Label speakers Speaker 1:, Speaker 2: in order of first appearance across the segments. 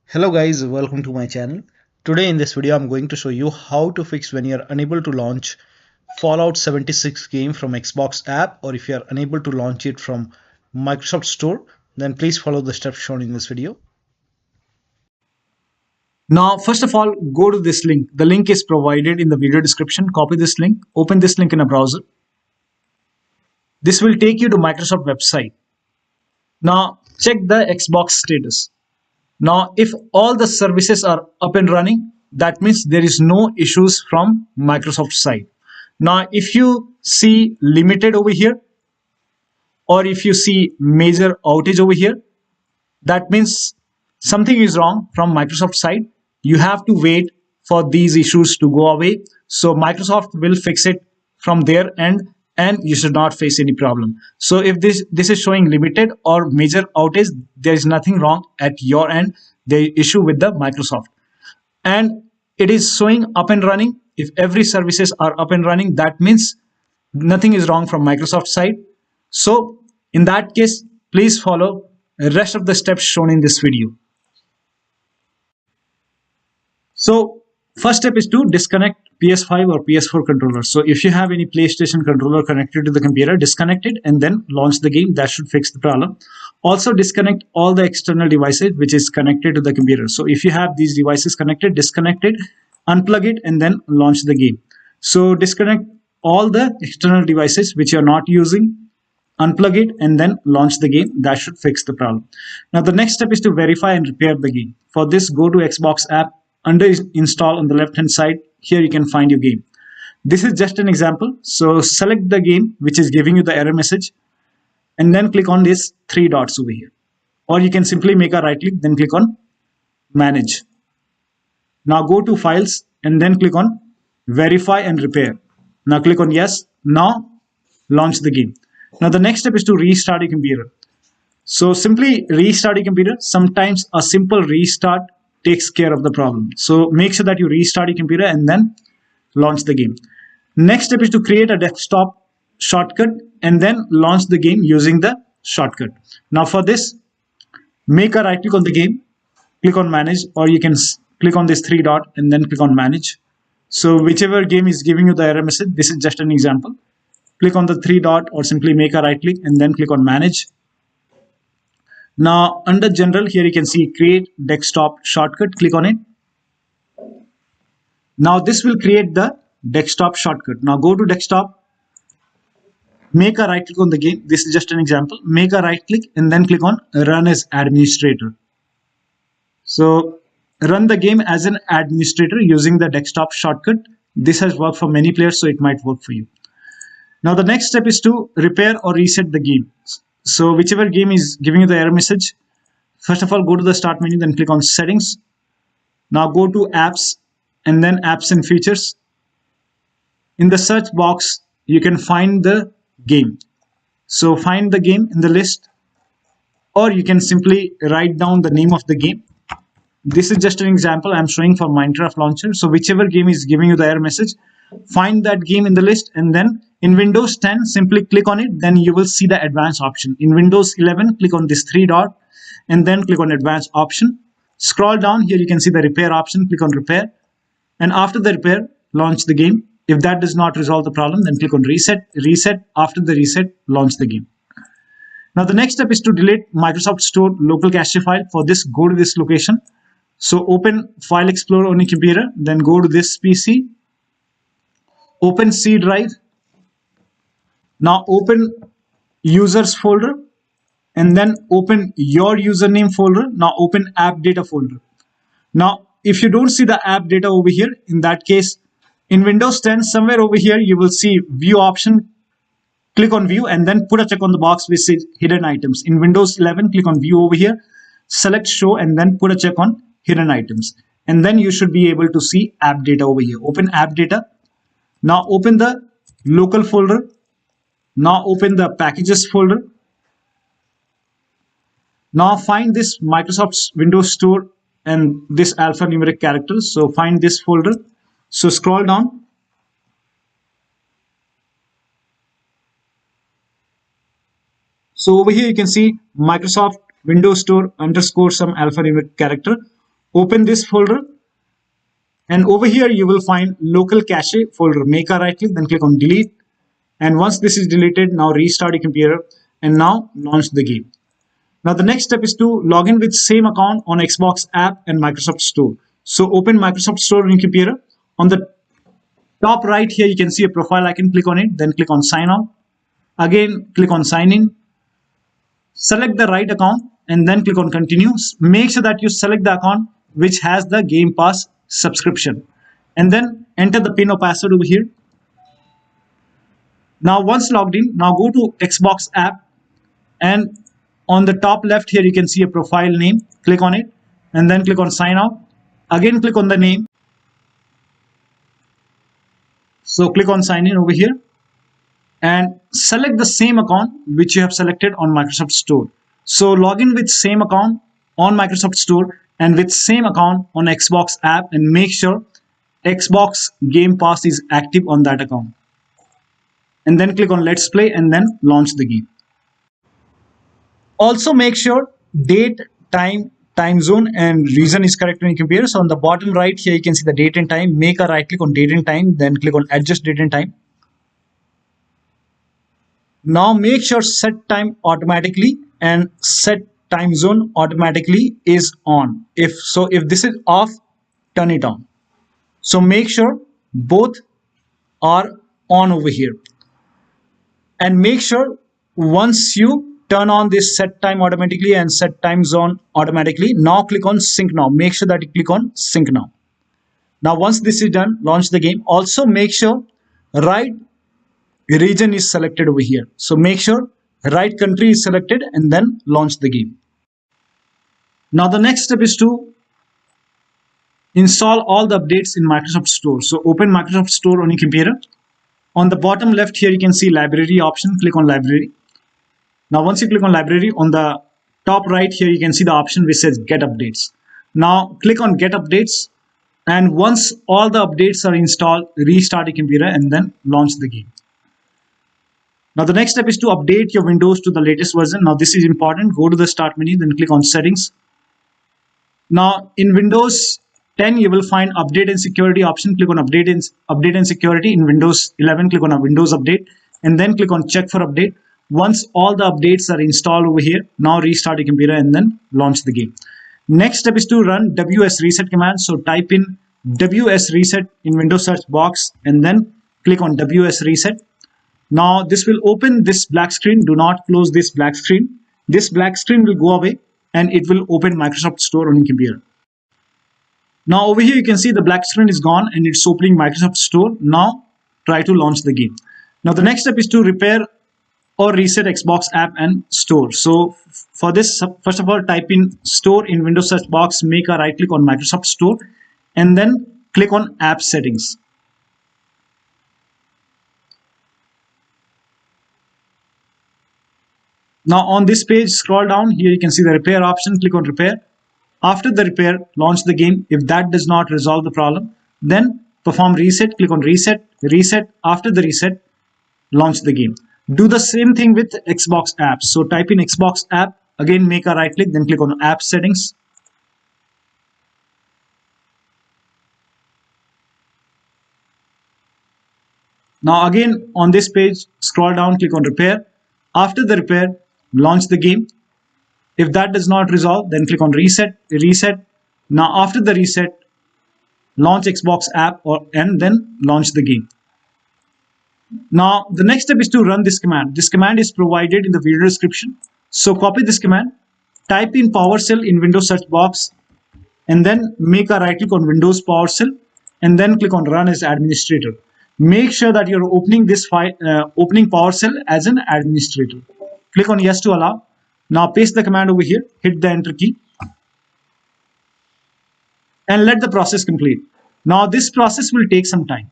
Speaker 1: Hello guys, welcome to my channel. Today in this video I'm going to show you how to fix when you're unable to launch Fallout 76 game from Xbox app, or if you're unable to launch it from Microsoft Store, then please follow the steps shown in this video.
Speaker 2: Now, first of all, go to this link. The link is provided in the video description. Copy this link, open this link in a browser. This will take you to Microsoft website. Now, check the Xbox status. Now, if all the services are up and running, that means there is no issues from Microsoft side. Now, if you see limited over here, or if you see major outage over here, that means something is wrong from Microsoft side. You have to wait for these issues to go away. So Microsoft will fix it from their end and you should not face any problem. So if this is showing limited or major outage, there is nothing wrong at your end. The issue with the Microsoft. And it is showing up and running. If every services are up and running, that means nothing is wrong from Microsoft side. So in that case, please follow the rest of the steps shown in this video. So first step is to disconnect PS5 or PS4 controller. So if you have any PlayStation controller connected to the computer, disconnect it and then launch the game. That should fix the problem. Also disconnect all the external devices which is connected to the computer. So if you have these devices connected, disconnect it, unplug it and then launch the game. So disconnect all the external devices which you are not using, unplug it and then launch the game. That should fix the problem. Now the next step is to verify and repair the game. For this, go to Xbox app. Under install on the left hand side, here you can find your game. This is just an example. So select the game which is giving you the error message and then click on these three dots over here. Or you can simply make a right click, then click on manage. Now go to files and then click on verify and repair. Now click on yes. Now launch the game. Now the next step is to restart your computer. So simply restart your computer. Sometimes a simple restart takes care of the problem. So make sure that you restart your computer and then launch the game. Next step is to create a desktop shortcut and then launch the game using the shortcut. Now for this, make a right click on the game, click on manage, or you can click on this three dot and then click on manage. So whichever game is giving you the error message, this is just an example. Click on the three dot or simply make a right click and then click on manage. Now under general, here you can see create desktop shortcut, click on it. Now this will create the desktop shortcut. Now go to desktop, make a right click on the game. This is just an example. Make a right click and then click on run as administrator. So run the game as an administrator using the desktop shortcut. This has worked for many players, so it might work for you. Now the next step is to repair or reset the game. So whichever game is giving you the error message, first of all, go to the start menu, then click on settings. Now go to apps and then apps and features. In the search box, you can find the game. So find the game in the list, or you can simply write down the name of the game. This is just an example I'm showing for Minecraft launcher. So whichever game is giving you the error message, find that game in the list and then in Windows 10 simply click on it, then you will see the advanced option. In Windows 11 click on this three dot and then click on advanced option. Scroll down, here you can see the repair option, click on repair, and after the repair launch the game. If that does not resolve the problem, then click on reset. After the reset, launch the game. Now the next step is to delete Microsoft Store local cache file. For this, go to this location. So open File Explorer on your computer, then go to this PC, open C drive. Now open users folder and then open your username folder. Now open AppData folder. Now if you don't see the AppData over here, in that case, in Windows 10, somewhere over here, you will see view option. Click on view and then put a check on the box which says hidden items. In Windows 11, click on view over here, select show and then put a check on hidden items. And then you should be able to see AppData over here. Open AppData. Now open the local folder. Now open the packages folder. Now find this Microsoft Windows Store and this alphanumeric characters. So find this folder. So scroll down. So over here you can see Microsoft Windows Store underscore some alphanumeric character. Open this folder, and over here you will find local cache folder. Make a right click, then click on delete. And once this is deleted, now restart your computer and now launch the game. Now the next step is to log in with same account on Xbox app and Microsoft Store. So open Microsoft Store on your computer. On the top right here, you can see a profile icon. Click on it, then click on sign out. Again, click on sign in. Select the right account and then click on continue. Make sure that you select the account which has the Game Pass subscription. And then enter the PIN or password over here. Now once logged in, now go to Xbox app, and on the top left here you can see a profile name. Click on it and then click on sign out. Again click on the name. So click on sign in over here and select the same account which you have selected on Microsoft Store. So log in with same account on Microsoft Store and with same account on Xbox app, and make sure Xbox Game Pass is active on that account. And then click on let's play and then launch the game. Also make sure date, time zone and region is correct on your computer. So on the bottom right here you can see the date and time. Make a right click on date and time, then click on adjust date and time. Now make sure set time automatically and set time zone automatically is on. If this is off, turn it on. So make sure both are on over here. And make sure once you turn on this set time automatically and set time zone automatically, now click on sync now. Make sure that you click on sync now. Now once this is done, launch the game. Also make sure right region is selected over here. So make sure right country is selected and then launch the game. Now the next step is to install all the updates in Microsoft Store. So open Microsoft Store on your computer. On the bottom left here you can see library option. Click on library. Now once you click on library, on the top right here you can see the option which says get updates. Now click on get updates, and once all the updates are installed, restart your computer and then launch the game. Now the next step is to update your Windows to the latest version. Now this is important. Go to the start menu, then click on settings. Now in Windows 10 you will find update and security option. Click on update and security. In Windows 11 click on a Windows update and then click on check for update. Once all the updates are installed over here, now restart your computer and then launch the game. Next step is to run WSReset command. So type in WSReset in Windows search box and then click on WSReset. Now this will open this black screen. Do not close this black screen. This black screen will go away and it will open Microsoft Store on your computer. Now over here you can see the black screen is gone and it's opening Microsoft Store. Now try to launch the game. Now the next step is to repair or reset Xbox app and store. So for this, first of all, type in store in Windows search box, make a right click on Microsoft Store and then click on app settings. Now on this page, scroll down here, you can see the repair option. Click on repair. After the repair, launch the game. If that does not resolve the problem, then perform reset. Click on reset. After the reset, launch the game. Do the same thing with Xbox apps. So type in Xbox app, again make a right click, then click on app settings. Now again on this page, scroll down, click on repair. After the repair, launch the game. If that does not resolve, then click on reset. Now after the reset, launch Xbox app and then launch the game. Now the next step is to run this command. This command is provided in the video description. So copy this command, type in PowerShell in Windows search box and then make a right click on Windows PowerShell and then click on run as administrator. Make sure that you're opening this file, opening PowerShell as an administrator. Click on yes to allow. Now paste the command over here, hit the enter key and let the process complete. Now this process will take some time,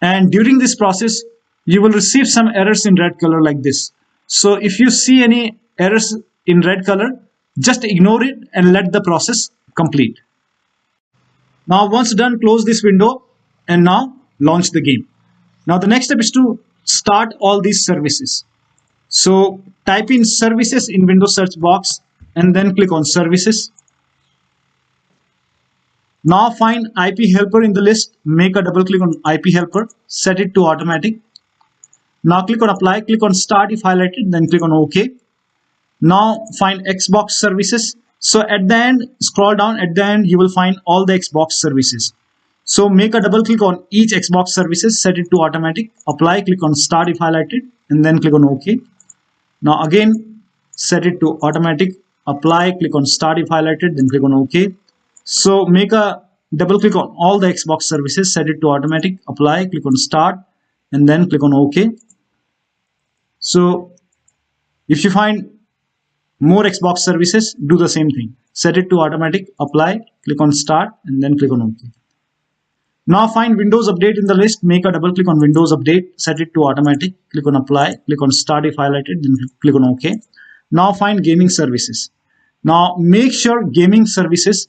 Speaker 2: and during this process you will receive some errors in red color like this. So if you see any errors in red color, just ignore it and let the process complete. Now once done, close this window and now launch the game. Now the next step is to start all these services. So type in services in Windows search box and then click on services. Now find IP helper in the list, make a double click on IP helper, set it to automatic. Now click on apply, click on start if highlighted, then click on OK. Now find Xbox services. So at the end, scroll down, at the end you will find all the Xbox services. So make a double click on each Xbox services, set it to automatic, apply, click on start if highlighted, and then click on OK. Now again, set it to automatic, apply, click on start if highlighted, then click on OK. So make a double click on all the Xbox services, set it to automatic, apply, click on start, and then click on OK. So if you find more Xbox services, do the same thing. Set it to automatic, apply, click on start, and then click on OK. Now find Windows Update in the list, make a double click on Windows Update, set it to automatic, click on apply, click on start if highlighted, then click on OK. Now find gaming services. Now make sure gaming services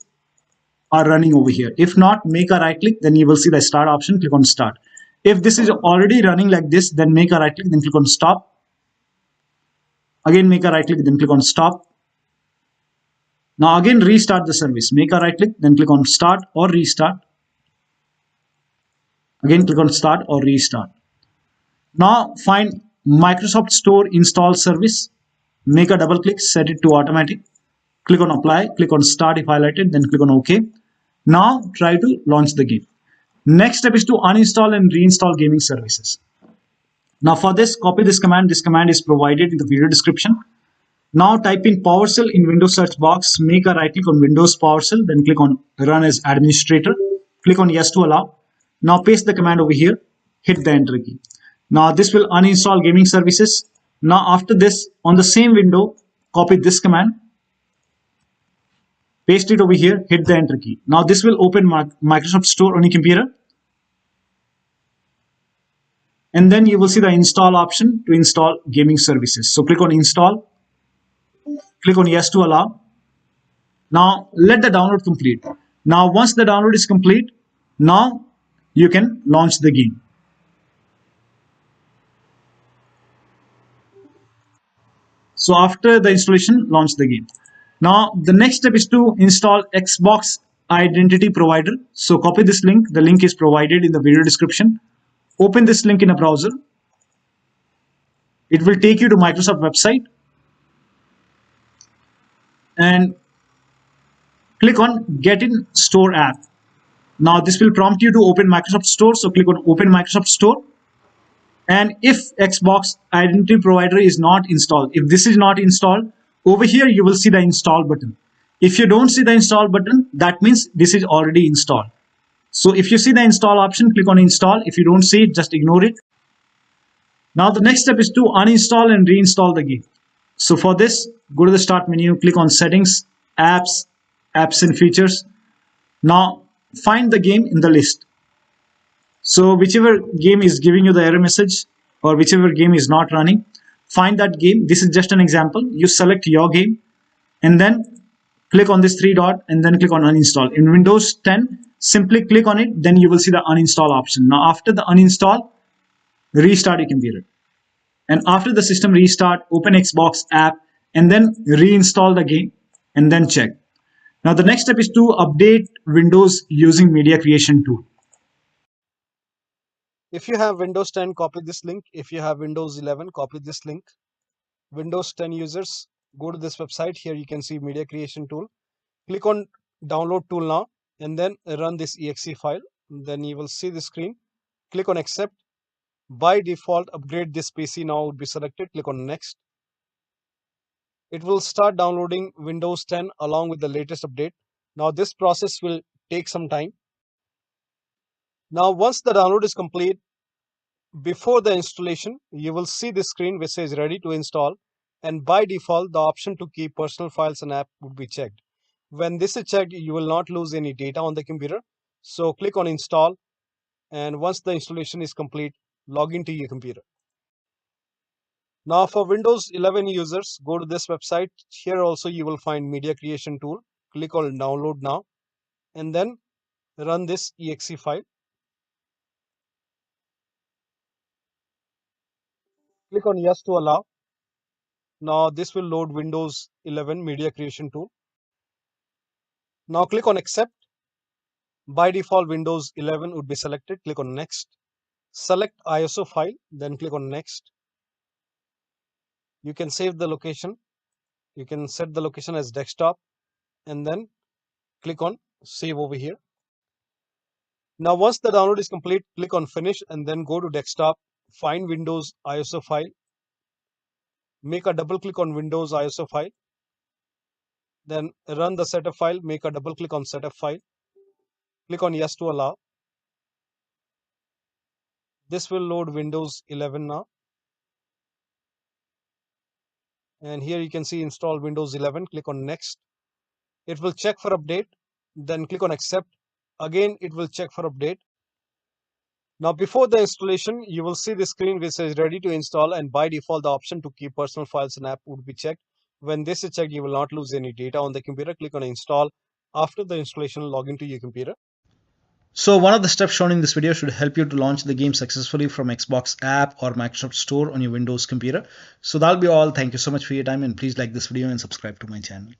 Speaker 2: are running over here. If not, make a right click, then you will see the start option, click on start. If this is already running like this, then make a right click, then click on stop. Again, make a right click, then click on stop. Now again, restart the service. Make a right click, then click on start or restart. Again, click on start or restart. Now find Microsoft Store install service. Make a double click, set it to automatic. Click on apply, click on start if highlighted, then click on OK. Now try to launch the game. Next step is to uninstall and reinstall gaming services. Now for this, copy this command. This command is provided in the video description. Now type in PowerShell in Windows search box, make a right click on Windows PowerShell, then click on Run as Administrator. Click on Yes to allow. Now paste the command over here, hit the Enter key. Now this will uninstall gaming services. Now after this, on the same window, copy this command, paste it over here, hit the Enter key. Now this will open Microsoft Store on your computer. And then you will see the install option to install gaming services. So click on Install, click on Yes to allow. Now let the download complete. Now once the download is complete, now you can launch the game. So after the installation, launch the game. Now the next step is to install Xbox Identity Provider. So copy this link. The link is provided in the video description. Open this link in a browser. It will take you to Microsoft website. And click on Get in Store app. Now this will prompt you to open Microsoft Store. So click on Open Microsoft Store. And if Xbox Identity Provider is not installed, if this is not installed, over here you will see the install button. If you don't see the install button, that means this is already installed. So if you see the install option, click on install. If you don't see it, just ignore it. Now the next step is to uninstall and reinstall the game. So for this, go to the start menu, click on settings, apps, apps and features. Now find the game in the list. So whichever game is giving you the error message or whichever game is not running, find that game. This is just an example. You select your game and then click on this three dot and then click on uninstall. In Windows 10, simply click on it, then you will see the uninstall option. Now after the uninstall, restart your computer. And after the system restart, open Xbox app and then reinstall the game and then check. Now the next step is to update Windows using media creation tool.
Speaker 1: If you have Windows 10, copy this link. If you have Windows 11, copy this link. Windows 10 users, go to this website. Here you can see media creation tool. Click on download tool now and then run this exe file. Then you will see the screen. Click on accept. By default, upgrade this PC now would be selected. Click on next. It will start downloading Windows 10 along with the latest update. Now this process will take some time. Now once the download is complete, before the installation, you will see this screen which says ready to install, and by default the option to keep personal files and app would be checked. When this is checked, you will not lose any data on the computer. So click on install, and once the installation is complete, log into your computer. Now for Windows 11 users, go to this website. Here also you will find media creation tool. Click on download now and then run this exe file. Click on yes to allow. Now this will load Windows 11 media creation tool. Now click on accept.
Speaker 3: By default, Windows 11 would be selected. Click on Next. Select ISO file, then click on Next. You can save the location. You can set the location as desktop and then click on Save over here. Now, once the download is complete, click on Finish and then go to Desktop. Find Windows ISO file. Make a double click on Windows ISO file. Then run the setup file. Make a double click on setup file. Click on Yes to allow. This will load Windows 11 now. And here you can see install Windows 11. Click on Next. It will check for update. Then click on Accept. Again, it will check for update. Now, before the installation, you will see the screen which says ready to install, and by default, the option to keep personal files and app would be checked. When this is checked, you will not lose any data on the computer. Click on install. After the installation, log into your computer.
Speaker 1: So one of the steps shown in this video should help you to launch the game successfully from Xbox app or Microsoft Store on your Windows computer. So that'll be all. Thank you so much for your time, and please like this video and subscribe to my channel.